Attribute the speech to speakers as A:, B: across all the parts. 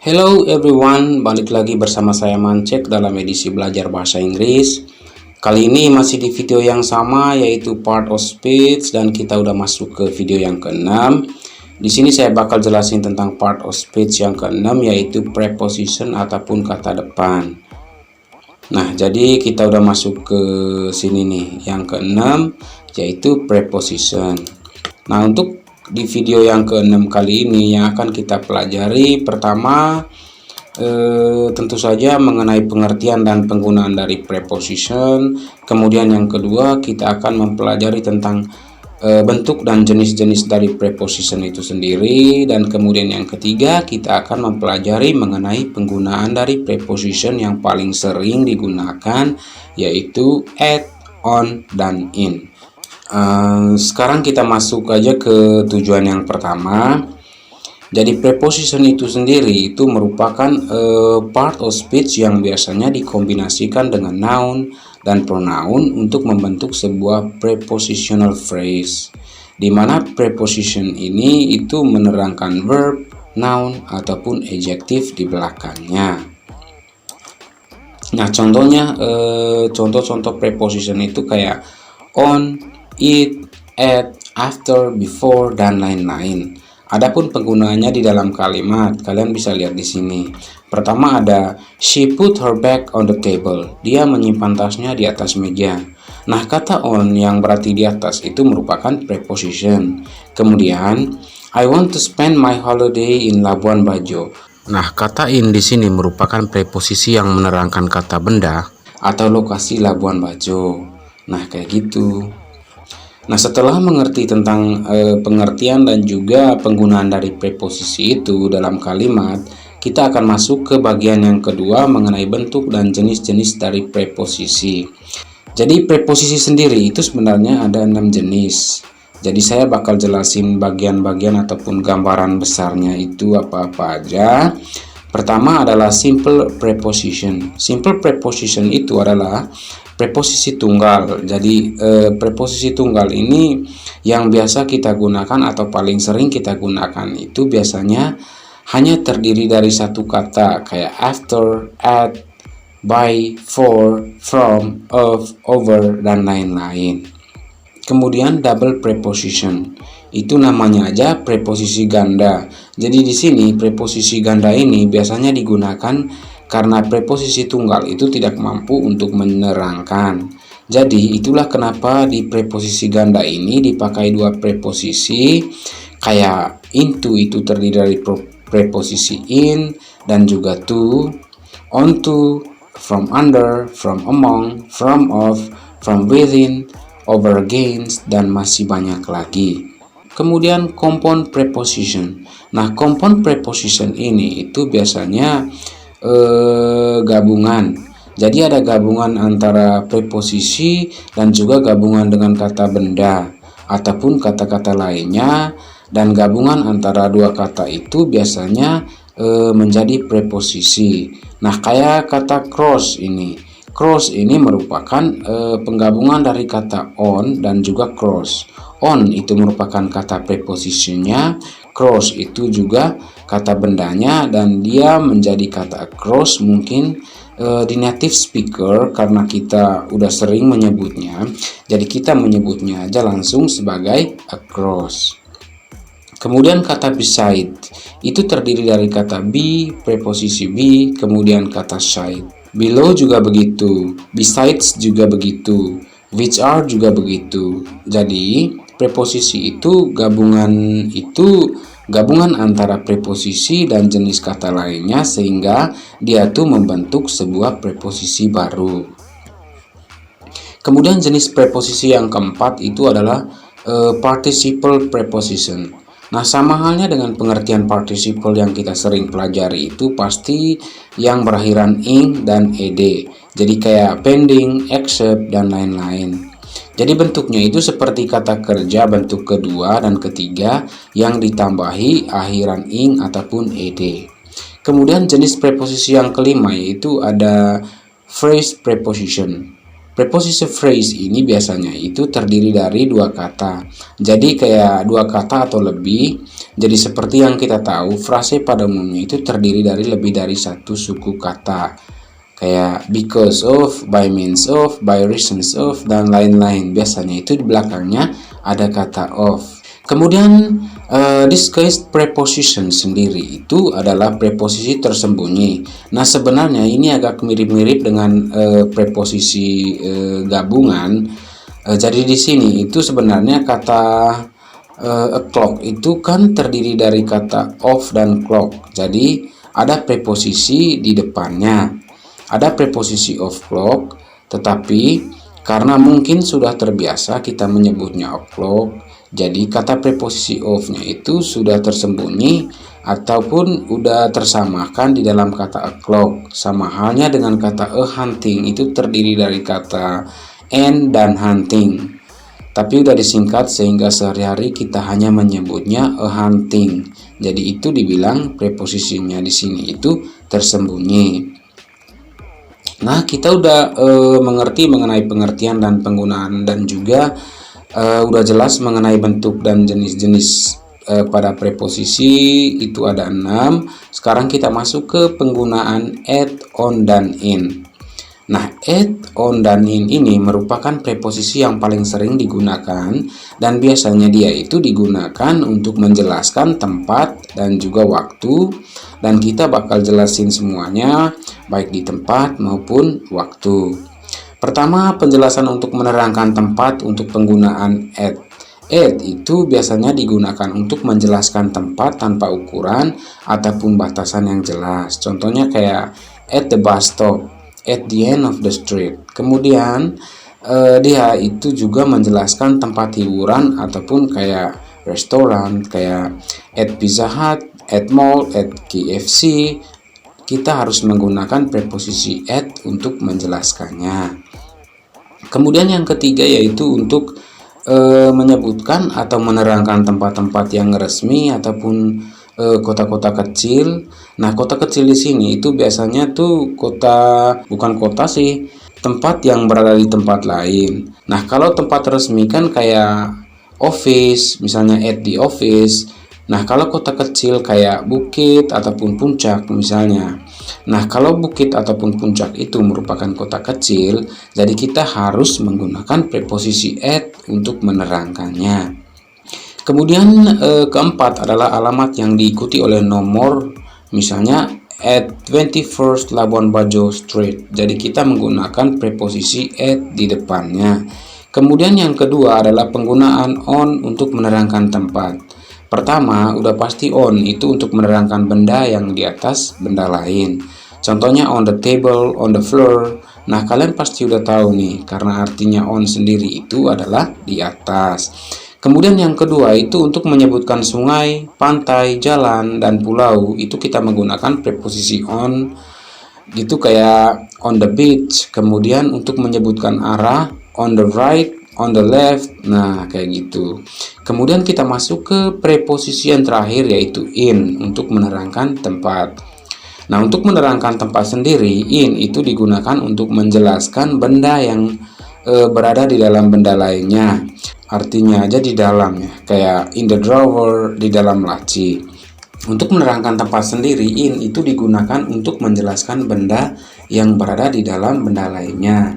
A: Hello everyone, balik lagi bersama saya Mancek dalam edisi belajar bahasa Inggris. Kali ini masih di video yang sama, yaitu part of speech, dan kita udah masuk ke video yang ke-6. Di sini saya bakal jelasin tentang part of speech yang ke-6, yaitu preposition ataupun kata depan. Nah, jadi kita udah masuk ke sini nih, yang ke-6 yaitu preposition. Nah, untuk di video yang ke-6 kali ini yang akan kita pelajari, pertama tentu saja mengenai pengertian dan penggunaan dari preposition. Kemudian yang kedua, kita akan mempelajari tentang bentuk dan jenis-jenis dari preposition itu sendiri. Dan kemudian yang ketiga, kita akan mempelajari mengenai penggunaan dari preposition yang paling sering digunakan, yaitu at, on, dan in. Sekarang kita masuk aja ke tujuan yang pertama. Jadi preposition itu sendiri itu merupakan part of speech yang biasanya dikombinasikan dengan noun dan pronoun untuk membentuk sebuah prepositional phrase, di mana preposition ini itu menerangkan verb, noun, ataupun adjective di belakangnya. Nah, contohnya contoh-contoh preposition itu kayak on, it, at, after, before, dan lain-lain. Adapun penggunaannya di dalam kalimat, kalian bisa lihat di sini. Pertama ada she put her bag on the table. Dia menyimpan tasnya di atas meja. Nah, kata on yang berarti di atas itu merupakan preposition. Kemudian I want to spend my holiday in Labuan Bajo. Nah, kata in di sini merupakan preposisi yang menerangkan kata benda atau lokasi Labuan Bajo. Nah, kayak gitu. Nah, setelah mengerti tentang pengertian dan juga penggunaan dari preposisi itu dalam kalimat, kita akan masuk ke bagian yang kedua mengenai bentuk dan jenis-jenis dari preposisi. Jadi preposisi sendiri itu sebenarnya ada 6 jenis. Jadi saya bakal jelasin bagian-bagian ataupun gambaran besarnya itu apa-apa aja. Pertama adalah simple preposition. Simple preposition itu adalah preposisi tunggal. Jadi preposisi tunggal ini yang biasa kita gunakan atau paling sering kita gunakan itu biasanya hanya terdiri dari satu kata, kayak after, at, by, for, from, of, over, dan lain-lain. Kemudian double preposition. Itu namanya aja preposisi ganda. Jadi di sini preposisi ganda ini biasanya digunakan karena preposisi tunggal itu tidak mampu untuk menerangkan. Jadi itulah kenapa di preposisi ganda ini dipakai dua preposisi, kayak into itu terdiri dari preposisi in dan juga to, onto, from under, from among, from of, from within, over against, dan masih banyak lagi. Kemudian compound preposition. Nah, compound preposition ini itu biasanya gabungan. Jadi ada gabungan antara preposisi dan juga gabungan dengan kata benda ataupun kata-kata lainnya, dan gabungan antara dua kata itu biasanya menjadi preposisi. Nah, kayak kata cross ini. Cross ini merupakan penggabungan dari kata on dan juga cross. On itu merupakan kata preposisinya, cross itu juga kata bendanya, dan dia menjadi kata cross mungkin di native speaker karena kita udah sering menyebutnya, jadi kita menyebutnya aja langsung sebagai across. Kemudian kata beside itu terdiri dari kata be, preposisi be, kemudian kata side. Below juga begitu, besides juga begitu, which are juga begitu. Jadi preposisi itu gabungan antara preposisi dan jenis kata lainnya, sehingga dia tuh membentuk sebuah preposisi baru. Kemudian jenis preposisi yang keempat itu adalah participle preposition. Nah, sama halnya dengan pengertian participle yang kita sering pelajari, itu pasti yang berakhiran ing dan ed. Jadi kayak pending, accept, dan lain-lain. Jadi bentuknya itu seperti kata kerja bentuk kedua dan ketiga yang ditambahi akhiran ing ataupun ed. Kemudian jenis preposisi yang kelima yaitu ada phrase preposition. Preposisi phrase ini biasanya itu terdiri dari dua kata. Jadi kayak dua kata atau lebih Jadi seperti yang kita tahu, frase pada umumnya itu terdiri dari lebih dari satu suku kata. Kayak because of, by means of, by reasons of, dan lain-lain. Biasanya itu di belakangnya ada kata of. Kemudian disguised preposition sendiri itu adalah preposisi tersembunyi. Nah, sebenarnya ini agak mirip-mirip dengan preposisi gabungan. Jadi di sini itu sebenarnya kata o'clock itu kan terdiri dari kata of dan clock. Jadi ada preposisi di depannya. Ada preposisi of clock, tetapi karena mungkin sudah terbiasa kita menyebutnya o'clock, jadi kata preposisi of-nya itu sudah tersembunyi ataupun udah tersamakan di dalam kata o'clock. Sama halnya dengan kata a hunting, itu terdiri dari kata and dan hunting. Tapi udah disingkat sehingga sehari-hari kita hanya menyebutnya a hunting. Jadi itu dibilang preposisinya di sini itu tersembunyi. Nah, kita udah mengerti mengenai pengertian dan penggunaan, dan juga udah jelas mengenai bentuk dan jenis-jenis pada preposisi itu ada 6. Sekarang kita masuk ke penggunaan at, on, dan in. Nah, at, on, dan in ini merupakan preposisi yang paling sering digunakan, dan biasanya dia itu digunakan untuk menjelaskan tempat dan juga waktu, dan kita bakal jelasin semuanya baik di tempat maupun waktu. Pertama, penjelasan untuk menerangkan tempat untuk penggunaan at. At itu biasanya digunakan untuk menjelaskan tempat tanpa ukuran ataupun batasan yang jelas. Contohnya kayak at the bus stop, at the end of the street. Kemudian dia itu juga menjelaskan tempat hiburan ataupun kayak restoran, kayak at Pizza Hut, at mall, at KFC. Kita harus menggunakan preposisi at untuk menjelaskannya. Kemudian yang ketiga yaitu untuk menyebutkan atau menerangkan tempat-tempat yang resmi ataupun kota-kota kecil. Nah, kota kecil di sini itu biasanya tuh bukan kota sih, tempat yang berada di tempat lain. Nah, kalau tempat resmi kan kayak office, misalnya at the office. Nah, kalau kota kecil kayak bukit ataupun puncak misalnya. Nah, kalau bukit ataupun puncak itu merupakan kota kecil, jadi kita harus menggunakan preposisi at untuk menerangkannya. Kemudian keempat adalah alamat yang diikuti oleh nomor, misalnya at 21st Labuan Bajo Street. Jadi kita menggunakan preposisi at di depannya. Kemudian yang kedua adalah penggunaan on untuk menerangkan tempat. Pertama, udah pasti on itu untuk menerangkan benda yang di atas benda lain. Contohnya on the table, on the floor. Nah, kalian pasti udah tahu nih, karena artinya on sendiri itu adalah di atas. Kemudian yang kedua itu untuk menyebutkan sungai, pantai, jalan, dan pulau. Itu kita menggunakan preposisi on. Gitu kayak on the beach. Kemudian untuk menyebutkan arah, on the right, on the left. Nah, kayak gitu. Kemudian kita masuk ke preposisi yang terakhir yaitu in untuk menerangkan tempat. Nah, untuk menerangkan tempat sendiri, in itu digunakan untuk menjelaskan benda yang berada di dalam benda lainnya. Artinya aja di dalam ya, kayak in the drawer, di dalam laci. Untuk menerangkan tempat sendiri, in itu digunakan untuk menjelaskan benda yang berada di dalam benda lainnya.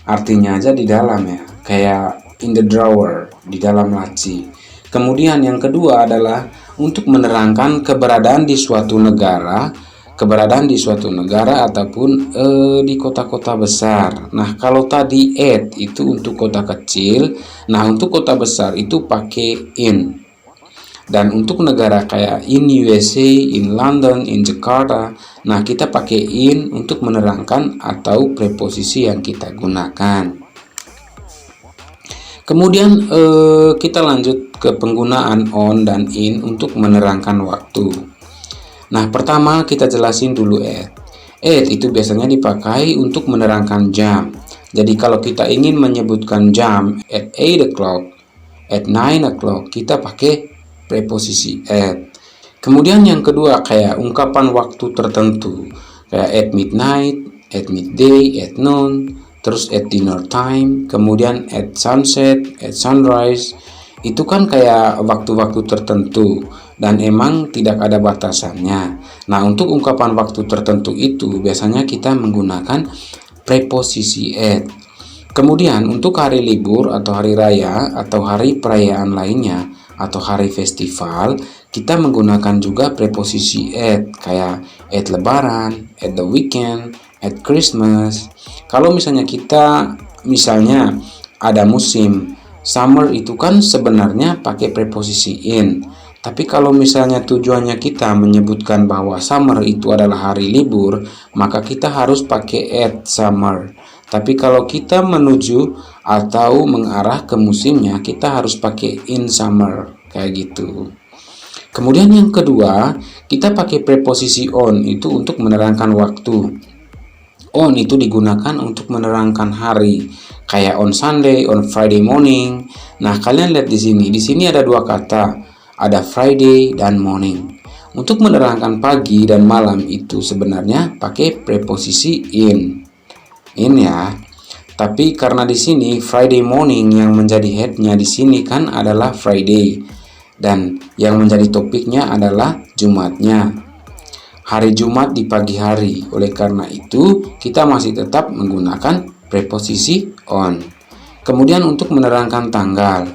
A: Artinya aja di dalam ya, kayak in the drawer, di dalam laci. Kemudian yang kedua adalah untuk menerangkan keberadaan di suatu negara ataupun di kota-kota besar. Nah, kalau tadi at itu untuk kota kecil, nah untuk kota besar itu pakai in. Dan untuk negara kayak in USA, in London, in Jakarta, nah kita pakai in untuk menerangkan atau preposisi yang kita gunakan. Kemudian kita lanjut ke penggunaan on dan in untuk menerangkan waktu. Nah, pertama kita jelasin dulu at. At itu biasanya dipakai untuk menerangkan jam. Jadi kalau kita ingin menyebutkan jam at 8 o'clock, at 9 o'clock, kita pakai preposisi at. Kemudian yang kedua kayak ungkapan waktu tertentu, kayak at midnight, at midday, at noon, terus at dinner time, kemudian at sunset, at sunrise. Itu kan kayak waktu-waktu tertentu. dan emang tidak ada batasannya. Nah, untuk ungkapan waktu tertentu itu biasanya kita menggunakan preposisi at. Kemudian untuk hari libur atau hari raya atau hari perayaan lainnya atau hari festival, kita menggunakan juga preposisi at, kayak at lebaran, at the weekend, at Christmas. Kalau misalnya kita ada musim summer, itu kan sebenarnya pakai preposisi in. Tapi kalau misalnya tujuannya kita menyebutkan bahwa summer itu adalah hari libur, maka kita harus pakai at summer. Tapi kalau kita menuju atau mengarah ke musimnya, kita harus pakai in summer, kayak gitu. Kemudian yang kedua, kita pakai preposisi on itu untuk menerangkan waktu. On itu digunakan untuk menerangkan hari, kayak on Sunday, on Friday morning. Nah, kalian lihat di sini. Di sini ada dua kata, ada Friday dan morning. Untuk menerangkan pagi dan malam itu sebenarnya pakai preposisi in ya. Tapi karena di sini Friday morning yang menjadi headnya di sini kan adalah Friday, dan yang menjadi topiknya adalah Jumatnya. Hari Jumat di pagi hari. Oleh karena itu, kita masih tetap menggunakan preposisi on. Kemudian untuk menerangkan tanggal.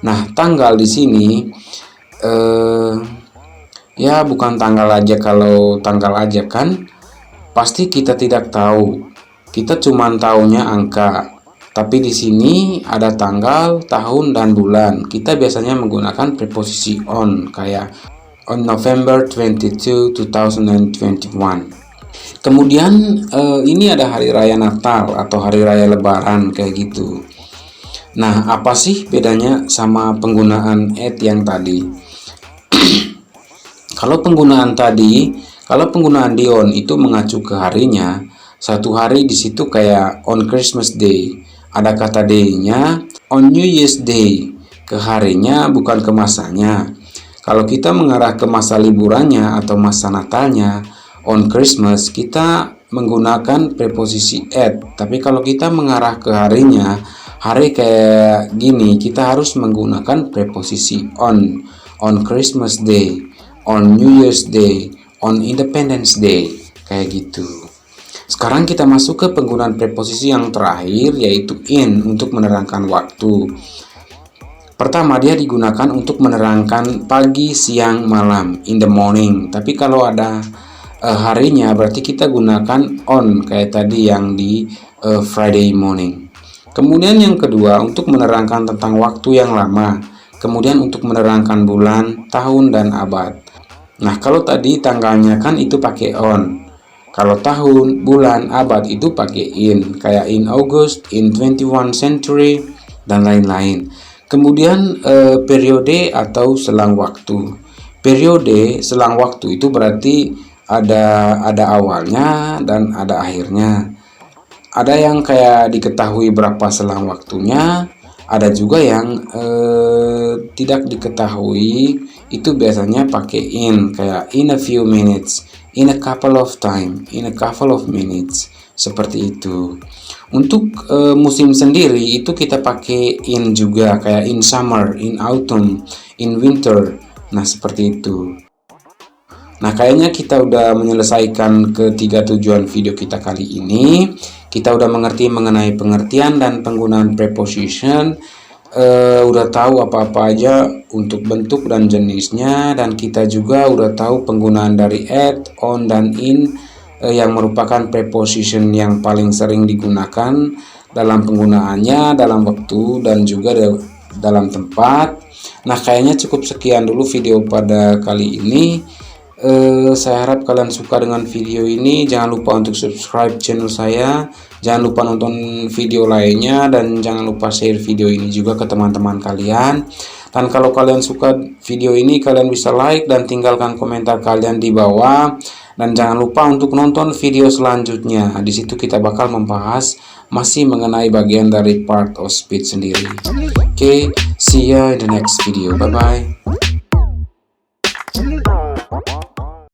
A: Nah, tanggal di sini ya bukan tanggal aja. Kalau tanggal aja kan pasti kita tidak tahu. Kita cuma taunya angka. Tapi di sini ada tanggal, tahun, dan bulan. Kita biasanya menggunakan preposisi on, kayak on November 22, 2021. Kemudian ini ada hari raya Natal atau hari raya Lebaran, kayak gitu. Nah, apa sih bedanya sama penggunaan at yang tadi? Kalau penggunaan di on itu mengacu ke harinya. Satu hari di situ kayak on Christmas Day, ada kata day-nya. On New Year's Day, ke harinya bukan ke masanya. Kalau kita mengarah ke masa liburannya atau masa Natalnya, on Christmas, kita menggunakan preposisi at. Tapi kalau kita mengarah ke harinya, hari kayak gini, kita harus menggunakan preposisi on. On Christmas Day, on New Year's Day, on Independence Day, kayak gitu. Sekarang kita masuk ke penggunaan preposisi yang terakhir, yaitu in untuk menerangkan waktu. Pertama, dia digunakan untuk menerangkan pagi, siang, malam, in the morning. Tapi kalau ada harinya, berarti kita gunakan on, kayak tadi yang di Friday morning. Kemudian yang kedua, untuk menerangkan tentang waktu yang lama. Kemudian untuk menerangkan bulan, tahun, dan abad. Nah, kalau tadi tanggalnya kan itu pakai on. Kalau tahun, bulan, abad itu pakai in, kayak in August, in 21 century, dan lain-lain. Kemudian periode atau selang waktu. Periode selang waktu itu berarti ada awalnya dan ada akhirnya. Ada yang kayak diketahui berapa selang waktunya, ada juga yang tidak diketahui, itu biasanya pakai in, kayak in a few minutes, in a couple of time, in a couple of minutes, seperti itu. Untuk musim sendiri itu kita pakai in juga, kayak in summer, in autumn, in winter. Nah, seperti itu. Nah, kayaknya kita udah menyelesaikan ketiga tujuan video kita kali ini. Kita udah mengerti mengenai pengertian dan penggunaan preposition. Udah tahu apa-apa aja untuk bentuk dan jenisnya, dan kita juga udah tahu penggunaan dari at, on, dan in yang merupakan preposition yang paling sering digunakan dalam penggunaannya, dalam waktu, dan juga dalam tempat. Nah, kayaknya cukup sekian dulu video pada kali ini. Saya harap kalian suka dengan video ini. Jangan lupa untuk subscribe channel saya, jangan lupa nonton video lainnya, dan jangan lupa share video ini juga ke teman-teman kalian. Dan kalau kalian suka video ini, kalian bisa like dan tinggalkan komentar kalian di bawah. Dan jangan lupa untuk nonton video selanjutnya. Di situ kita bakal membahas masih mengenai bagian dari part of speech sendiri. Oke, see ya in the next video. Bye bye.